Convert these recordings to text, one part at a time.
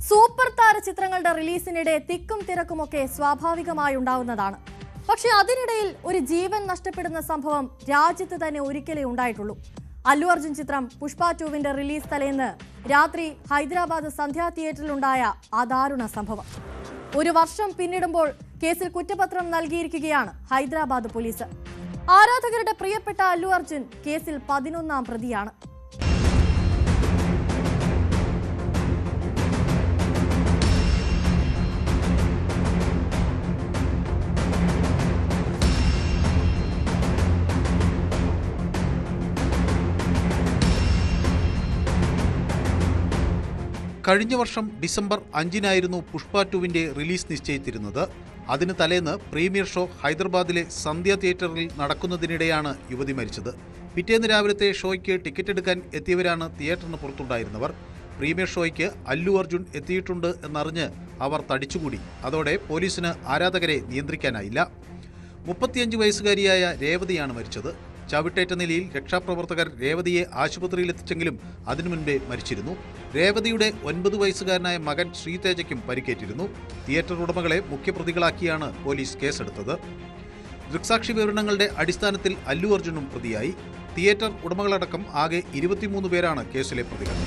Super താര ചിത്രങ്ങളുടെ റിലീസിനിടെ തിക്കും തിരക്കുമൊക്കെ സ്വാഭാവികമായി ഉണ്ടാവുന്നതാണ്. പക്ഷേ അതിനിടയിൽ ഒരു ജീവൻ നഷ്ടപ്പെടുന്ന സംഭവം രാജ്യത്ത് തന്നെ ഒരിക്കലേ ഉണ്ടായിട്ടുള്ളൂ. അല്ലു അർജുൻ ചിത്രം പുഷ്പ 2 റിലീസ് തലേന്ന് രാത്രി ഹൈദരാബാദ് സന്ധ്യ തിയേറ്ററിലുണ്ടായ ആ ദാരുണ സംഭവം. ഒരു വർഷം പിന്നിടുമ്പോൾ കേസിൽ കുറ്റപത്രം നൽകിയിരിക്കുകയാണ് ഹൈദരാബാദ് പോലീസ്. ആരാധകരുടെ പ്രിയപ്പെട്ട അല്ലു അർജുൻ കേസിൽ 11ാം പ്രതിയാണ്. കഴിഞ്ഞ വർഷം ഡിസംബർ 5-നായിരുന്നു പുഷ്പ 2 റിലീസ് നിശ്ചയിച്ചിരുന്നത്. അതിന് തലേന്ന് പ്രീമിയർ ഷോ ഹൈദരാബാദിലെ സന്ധ്യ തിയേറ്ററിൽ നടക്കുന്നതിനിടെയാണ് യുവതി മരിച്ചത്. പിറ്റേന്ന് രാവിലത്തെ ഷോയ്ക്ക് ടിക്കറ്റ് എടുക്കാൻ എത്തിയവരാണ് തിയേറ്ററിന് പുറത്തുണ്ടായിരുന്നവർ. പ്രീമിയർ ഷോയ്ക്ക് അല്ലു അർജുൻ എത്തിയിട്ടുണ്ട് എന്നറിഞ്ഞ് അവർ തടിച്ചുകൂടി. അതോടെ പോലീസിന് ആരാധകരെ നിയന്ത്രിക്കാനായില്ല. 35 വയസ്സുകാരിയായ രേവതിയാണ് മരിച്ചത്. ചവിട്ടേറ്റ നിലയിൽ രക്ഷാപ്രവർത്തകർ രേവതിയെ ആശുപത്രിയിലെത്തിച്ചെങ്കിലും അതിനു മുൻപേ മരിച്ചിരുന്നു. രേവതിയുടെ 9 വയസ്സുകാരനായ മകൻ ശ്രീതേജയ്ക്കും പരിക്കേറ്റിരുന്നു. തിയേറ്റർ ഉടമകളെ മുഖ്യപ്രതികളാക്കിയാണ് പോലീസ് കേസെടുത്തത്. ദൃക്സാക്ഷി വിവരണങ്ങളുടെ അടിസ്ഥാനത്തിൽ അല്ലു അർജുനും പ്രതിയായി. തിയേറ്റർ ഉടമകളടക്കം ആകെ 23 പേരാണ് കേസിലെ പ്രതികൾ.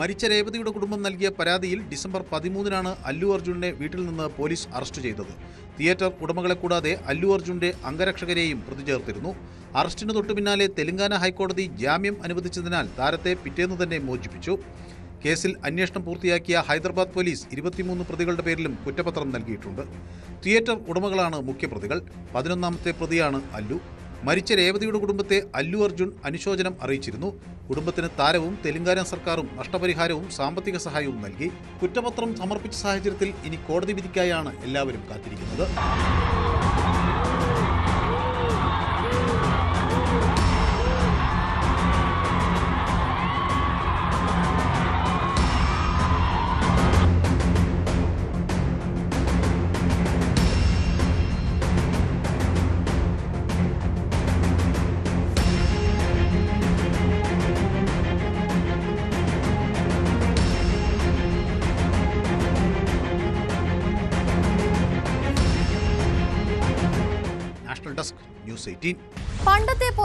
മരിച്ച രേവതിയുടെ കുടുംബം നൽകിയ പരാതിയിൽ ഡിസംബർ 13-നാണ് അല്ലു അർജുനെ വീട്ടിൽ നിന്ന് പോലീസ് അറസ്റ്റ് ചെയ്തത്. തിയേറ്റർ ഉടമകളെ കൂടാതെ അല്ലു അർജുന്റെ അംഗരക്ഷകരെയും പ്രതി ചേർത്തിരുന്നു. അറസ്റ്റിന് തൊട്ടു പിന്നാലെ തെലങ്കാന ഹൈക്കോടതി ജാമ്യം അനുവദിച്ചതിനാൽ താരത്തെ പിറ്റേന്ന് തന്നെ മോചിപ്പിച്ചു. കേസിൽ അന്വേഷണം പൂർത്തിയാക്കിയ ഹൈദരാബാദ് പോലീസ് 23 പ്രതികളുടെ പേരിലും കുറ്റപത്രം നൽകിയിട്ടുണ്ട്. തിയേറ്റർ ഉടമകളാണ് മുഖ്യപ്രതികൾ. 11ാമത്തെ പ്രതിയാണ് അല്ലു. മരിച്ച രേവതിയുടെ കുടുംബത്തെ അല്ലു അർജുൻ അനുശോചനം അറിയിച്ചിരുന്നു. കുടുംബത്തിന് താരവും തെലങ്കാന സർക്കാരും നഷ്ടപരിഹാരവും സാമ്പത്തിക സഹായവും നൽകി. കുറ്റപത്രം സമർപ്പിച്ച സാഹചര്യത്തിൽ ഇനി കോടതി വിധിക്കായാണ് എല്ലാവരും കാത്തിരിക്കുന്നത്. National desk, news 18. പണ്ടത്തെ പോലെ